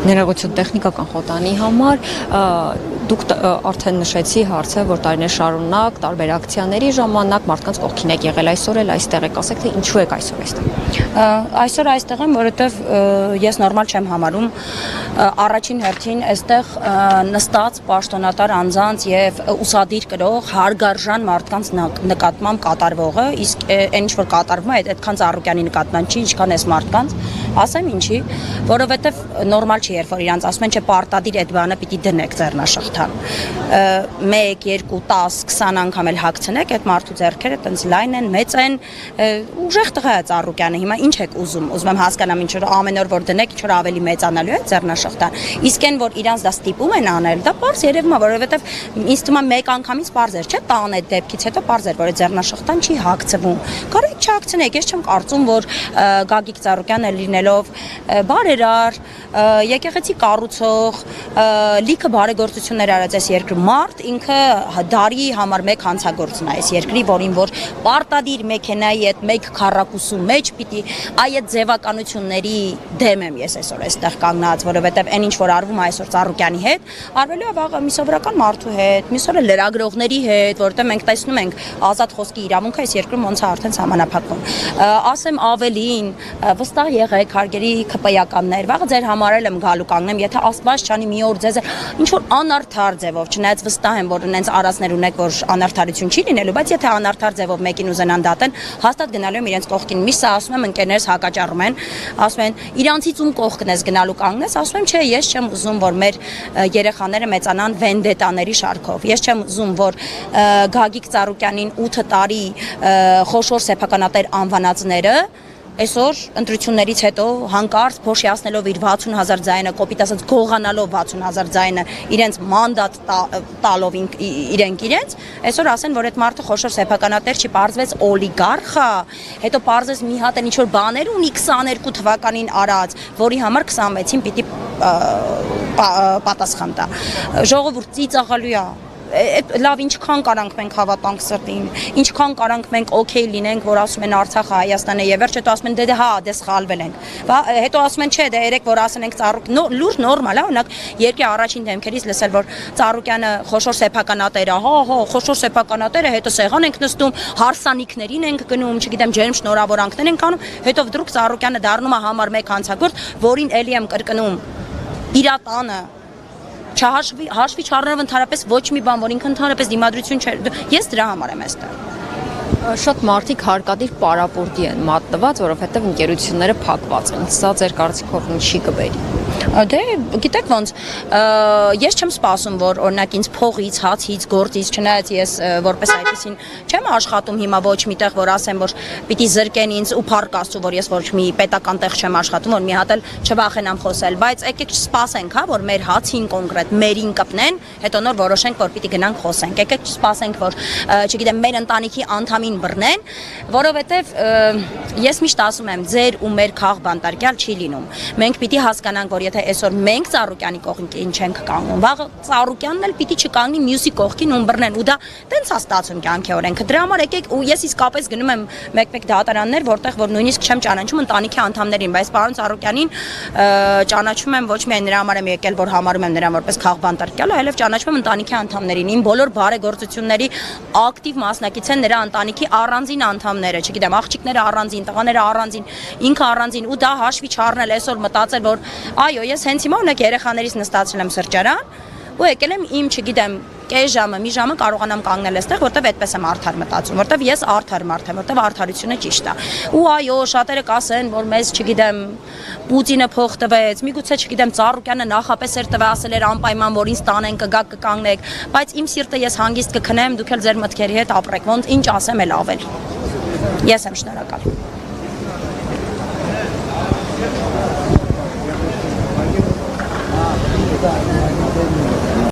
Ներողություն տեխնիկական խոտանի համար դուք արդեն նշեցի հարցը, որ տարիներ շարունակ տարբեր ակցիաների ժամանակ մարդկանց կողքին եք եղել, այսօր էլ այստեղ եք, ասեք թե ինչու եք այսօր այստեղ։ Այսօր այստեղ եմ, որովհետև ես նորմալ չեմ համարում առաջին հերթին այստեղ նստած պաշտոնատար անձանց եւ ուսադիր կրող հարգարժան մարդկանց նկատմամբ կատարվողը, իսկ այն ինչ որ կատարվում է, այդքան Ծառուկյանի նկատմամբ չի, ինչքան էս մարդկանց, ասեմ ինչի, որովհետև նորմալ չի, երբ որ իրանց ասում են, չէ, պարտադիր այդ բանը պիտի դնեք ձեռնաշղթան։ 1, 2, 10, 20 անգամ էլ հագցնեք, այդ մարդու ձեռքերը տենց լայն են, մեծ են, ուժեղ տղա է Ծառուկյանը, հիմա ինչ եք ուզում եմ հասկանամ, ինչ որ ամեն օր որ դնեք, ինչ որ ավելի մեծանալու է ձեռնաշղթան։ Իսկ այն որ իրանց դա ստիպում են անել, դա պարզ երևում է, որովհետև ինձ թվում է մեկ անգամից պարզ էր, չէ՞, տան այդ դեպքից հետո պարզ էր, որ այդ ձեռնաշղթան չի հագցվում։ Կարող եք չհագցնեք, ես չեմ կարծում, որ Գագիկ Ծառուկյանը լինելով բարերար, եկեղեցի կառուցող, լիքը բարեգործություններ արած այս երկրում մարդ, ինքը դարի համար մեկ հանցագործն է այս երկրի, որին որ պարտադիր մեքենայի այդ մեկ քառակուսու մեջ պիտի այդ ձևականությունների դեմ եմ ես այսօր այստեղ կանգնած, որովհետև այն ինչ որ արվում է այսօր Ծառուկյանի հետ, արվելու է վաղը մի սովորական մարդու հետ, մի սովորական լրագրողների հետ, որովհետև մենք տեսնում ենք ազատ խոսքի իրավունքը այս երկրում ոնց է արդեն սահմանափակվում։ Ասեմ ավելին, վստահ եղեք հարգելի քպայականներ, վաղը ձեր համար եմ գալու կանգնեմ, եթե Աստված չանի մի օր ձեզ ինչ որ անարդար ձևով, չնայած վստահ եմ, որ ունենց արածներ ունեք, որ անարդարություն չի լինելու, բայց եթե անարդար ձևով մեկին ուզենան դատեն, հաստատ գնալու եմ իրենց կողքին։ Միշտ ասում եմ ընկերներս հակաճառում են, ասում են իրանցից ում կողքն ես գնալու կանգնես, ասում եմ չէ, ես չեմ ուզում, որ մեր երեխաները մեծանան վենդետաների շարքով։ Ես չեմ ուզում, որ Գագիկ Ծառուկյանին 8 տարի խոշոր սեփականատեր անվանածները այսօր ընտրություններից հետո հանկարծ փոշիացնելով իր 60,000 ձայնը, կոպիտ ասած գողանալով 60,000 ձայնը, իրենց մանդատ տալով իրենց, այսօր ասեն, որ այդ մարդը խոշոր սեփականատեր չի, պարզվեց օլիգարխ է, հետո պարզվեց մի հատ ինչ որ բաներ ունի 22 թվականին արած, որի համար 26-ին պիտի պատասխան տա։ Ժողովուրդ ծիծաղալու է։ Լավ, ինչքան կարանք մենք հավատանք սրտին, ինչքան կարանք մենք օքեյ լինենք, որ ասում են Արցախը, Հայաստանը եւ վերջ, հետո ասում են դե հա, դե սխալվել ենք։ Հետո ասում են չէ, դե երեք որ ասենք Ծառուկ լուրջ նորմալ է, օրինակ երկի առաջին դեմքերից լսել, որ Ծառուկյանը խոշոր սեփականատեր է, հա, խոշոր սեփականատեր է, հետո սեղան ենք նստում, հարսանիքներին ենք գնում, չգիտեմ, ջերմ շնորհավորանքներ ենք անում, հետո վդրուկ Ծառուկյանը դառնում է համար 1 հանցագործ, որին էլի եմ կրկնում իր տանը հաշվի չառնելով ընդհանրապես ոչ մի բան, որ ինքը ընդհանրապես դիմադրություն չէր, ես դրա համար եմ այստեղ։ Շատ մարդիկ հարկադիր պարապորտի են մատնված, որովհետև ընկերությունները փակված են։ Սա ձեր կարծիքով ինչի կբերի։ Դե գիտեք ոնց, ես չեմ սպասում, որ օրինակ ինձ փողից, հացից, գործից, չնայած ես որպես այդպեսին չեմ աշխատում հիմա ոչ միտեղ, որ ասեմ, որ պիտի զրկեն ինձ ու փառք Աստծո, որ ես ոչ մի պետական տեղ չեմ աշխատում, որ մի հատ էլ չվախենամ խոսել, բայց եկեք չսպասենք, հա, որ մեր հացին կոնկրետ մերին կպնեն, հետո նոր որոշենք, որ պիտի գնանք խոսենք։ Եկեք չսպասենք, որ չգիտեմ, մեր ընտանիքի անդամին բռնեն, որովհետև ես միշտ ասում եմ, ձեր ու մեր խաղ բանտարկյալ չի լինում։ Մենք պիտի հասկանանք, որ եթե այսօր մենք Ծառուկյանի կողքին չենք կանգնում, վաղը Ծառուկյանն էլ պիտի չկանգնի մյուսի կողքին ում բռնեն, ու դա տենց է ստացվում կյանքի օրենքը։ Դրա համար եկեք, ու ես իսկապես գնում եմ մեկ-մեկ դատարաններ, որտեղ որ նույնիսկ չեմ ճանաչում ընտանիքի անդամներին, բայց պարոն Ծառուկյանին ճանաչում եմ ոչ միայն նրա համար եմ եկել, որ համարում եմ նրան որպես խաղ բանտարկյալ, այլև ճանաչում եմ ընտանիքի անդամներին, իմ բոլոր բարեգործությունների ակտիվ մասնակից են նրա ընտանիքի առանձին անդամները, չգիտեմ, աղջիկները առանձին, տղաները առանձին, ինքը առանձին, ու դա հաշվի չառնել այսօր մտածել, որ այո, ես հենց հիմա ունեք երեխաներից նստացել եմ սրճարան ու եկել եմ իմ, չգիտեմ, կես ժամը, մի ժամը կարողանամ կանգնել այստեղ, որտեվ այդպես եմ արդար մտածում, որտեվ ես արդար մարդ եմ, որտեվ արդարությունը ճիշտ է։ Ու այո, շատերը կասեն, որ մեզ, չգիտեմ, Պուտինը փող տվեց, միգուցե, չգիտեմ, Ծառուկյանը նախապես էր տվել, ասել էր անպայման, որ ինձ տանեն կգաք կկանգնեք, բայց իմ սիրտը ես հանգիստ կքնեմ, դուք էլ ձեր մտքերի հետ ապրեք, ոնց ինչ ասեմ էլ ավել։ Ես եմ շնորհակալ։ Thank you.